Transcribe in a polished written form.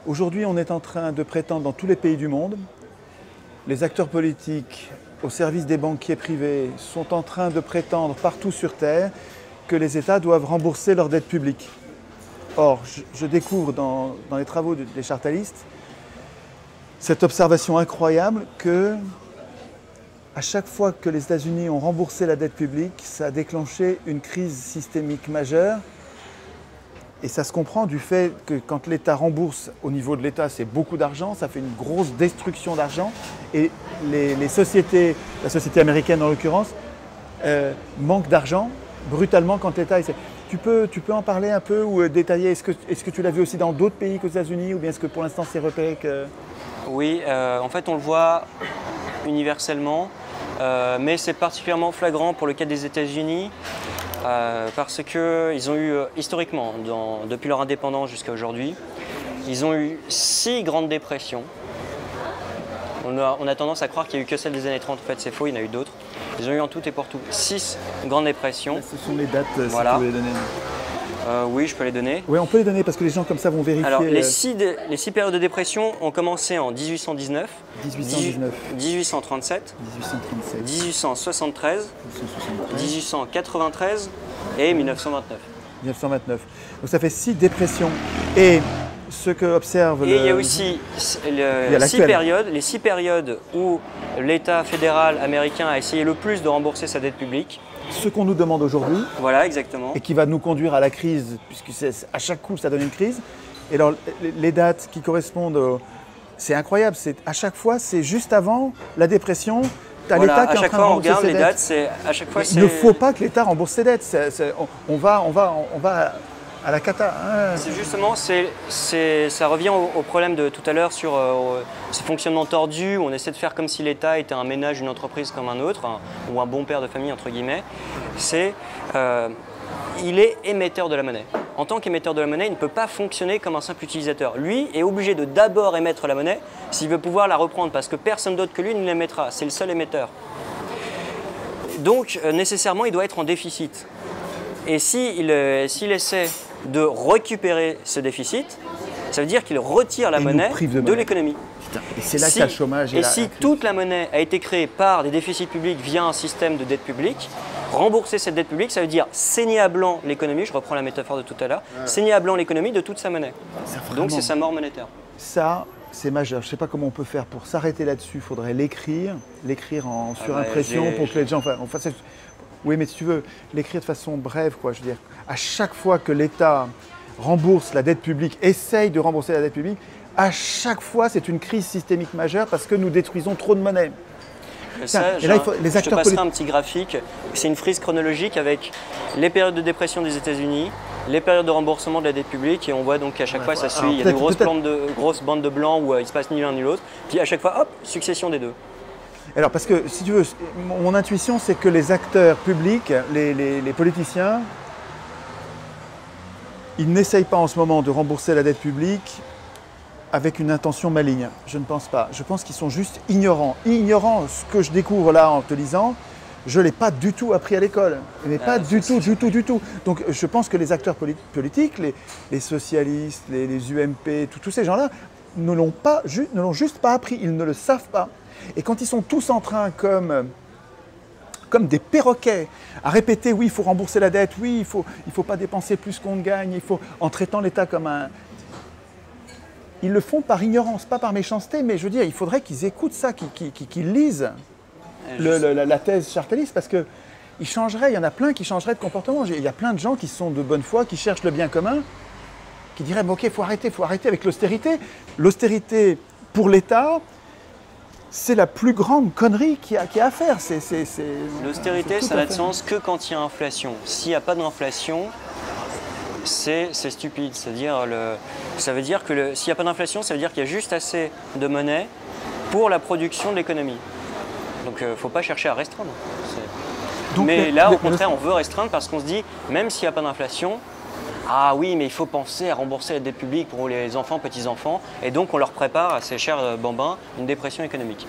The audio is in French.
Aujourd'hui, on est en train de prétendre dans tous les pays du monde, les acteurs politiques au service des banquiers privés sont en train de prétendre partout sur Terre que les États doivent rembourser leurs dettes publiques. Or, je découvre dans les travaux des chartalistes cette observation incroyable que à chaque fois que les États-Unis ont remboursé la dette publique, ça a déclenché une crise systémique majeure. Et ça se comprend du fait que quand l'État rembourse, au niveau de l'État, c'est beaucoup d'argent, ça fait une grosse destruction d'argent. Et les sociétés, la société américaine en l'occurrence, manquent d'argent brutalement quand l'État essaie. Tu peux en parler un peu ou détailler? Est-ce que tu l'as vu aussi dans d'autres pays qu'aux États-Unis ou bien est-ce que pour l'instant c'est repéré que… Oui, en fait on le voit universellement, mais c'est particulièrement flagrant pour le cas des États-Unis. Parce qu'ils ont eu, historiquement, depuis leur indépendance jusqu'à aujourd'hui, ils ont eu 6 grandes dépressions. On a tendance à croire qu'il n'y a eu que celle des années 30, en fait c'est faux, il y en a eu d'autres. Ils ont eu en tout et pour tout 6 grandes dépressions. Là, ce sont les dates, voilà. Si tu veux les donner. Oui, je peux les donner. Oui, on peut les donner parce que les gens comme ça vont vérifier. Alors, les 6 périodes de dépression ont commencé en 1819, 1837, 1873, 1893 et 1929. 1929. Donc ça fait 6 dépressions. Et ce que observe Et il y a aussi les 6 périodes où l'État fédéral américain a essayé le plus de rembourser sa dette publique. Ce qu'on nous demande aujourd'hui. Voilà, exactement. Et qui va nous conduire à la crise, puisque à chaque coup ça donne une crise. Et alors les dates qui correspondent, c'est incroyable, à chaque fois c'est juste avant la dépression. Voilà, l'État qui est en train de rembourser ses dettes. À chaque fois, il ne faut pas que l'État rembourse ses dettes. On va à la cata. Hein. C'est justement, ça revient au problème de tout à l'heure sur ce fonctionnement tordu où on essaie de faire comme si l'État était un ménage, une entreprise comme un autre, ou un bon père de famille entre guillemets. Il est émetteur de la monnaie. En tant qu'émetteur de la monnaie, il ne peut pas fonctionner comme un simple utilisateur. Lui est obligé de d'abord émettre la monnaie s'il veut pouvoir la reprendre parce que personne d'autre que lui ne l'émettra. C'est le seul émetteur. Donc nécessairement, il doit être en déficit. Et s'il essaie de récupérer ce déficit, ça veut dire qu'il retire la monnaie de l'économie. Et c'est là qu'il y a le chômage. Et si toute la monnaie a été créée par des déficits publics via un système de dette publique, rembourser cette dette publique, ça veut dire saigner à blanc l'économie, je reprends la métaphore de tout à l'heure, saigner à blanc l'économie de toute sa monnaie. Donc c'est sa mort monétaire. Ça, c'est majeur. Je ne sais pas comment on peut faire pour s'arrêter là-dessus. Il faudrait l'écrire en surimpression pour que les gens fassent… Oui, mais si tu veux, l'écrire de façon brève, quoi. Je veux dire, à chaque fois que l'État rembourse la dette publique, essaye de rembourser la dette publique, à chaque fois, c'est une crise systémique majeure parce que nous détruisons trop de monnaie. Ça, je te passerai un petit graphique. C'est une frise chronologique avec les périodes de dépression des États-Unis, les périodes de remboursement de la dette publique, et on voit donc qu'à chaque fois, ça suit. Il y a des grosses bandes de blanc où il ne se passe ni l'un ni l'autre. Puis à chaque fois, hop, succession des deux. Alors parce que, si tu veux, mon intuition, c'est que les acteurs publics, les politiciens, ils n'essayent pas en ce moment de rembourser la dette publique avec une intention maligne. Je ne pense pas. Je pense qu'ils sont juste ignorants. Ignorants, ce que je découvre là en te lisant, je ne l'ai pas du tout appris à l'école. Mais pas du tout. Donc je pense que les acteurs politiques, les socialistes, les UMP, tous ces gens-là, ne l'ont juste pas appris. Ils ne le savent pas. Et quand ils sont tous en train, comme des perroquets, à répéter « oui, il faut rembourser la dette, oui, il faut pas dépenser plus qu'on ne gagne, en traitant l'État comme un… » Ils le font par ignorance, pas par méchanceté, mais je veux dire, il faudrait qu'ils écoutent ça, qu'ils lisent la thèse chartaliste, parce qu'il y en a plein qui changeraient de comportement. Il y a plein de gens qui sont de bonne foi, qui cherchent le bien commun, qui diraient « ok, il faut arrêter avec l'austérité. L'austérité pour l'État, c'est la plus grande connerie qu'il y a à faire. » L'austérité, ça n'a de sens que quand il y a inflation. S'il n'y a pas d'inflation, c'est stupide. Ça veut dire que s'il n'y a pas d'inflation, ça veut dire qu'il y a juste assez de monnaie pour la production de l'économie. Donc il ne faut pas chercher à restreindre. Mais là, au contraire, on veut restreindre parce qu'on se dit, même s'il n'y a pas d'inflation, ah oui, mais il faut penser à rembourser la dette publique pour les enfants, petits-enfants, et donc on leur prépare à ces chers bambins une dépression économique.